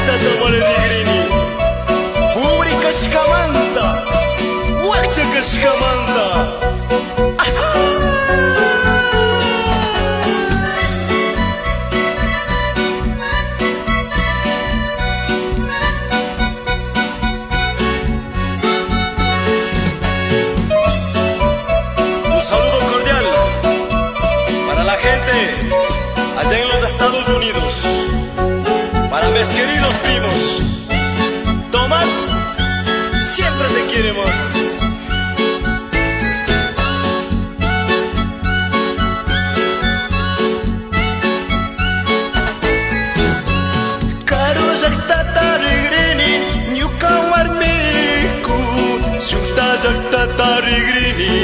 Negrini Pública Shkamanta Wakchaka Shkamanta Un saludo cordial para la gente allá en los Estados Unidos, para mis queridos primos. Tomás, siempre te queremos. Karo llaktata rigrini, ñuka warmiku, shukta llaktata rigrini.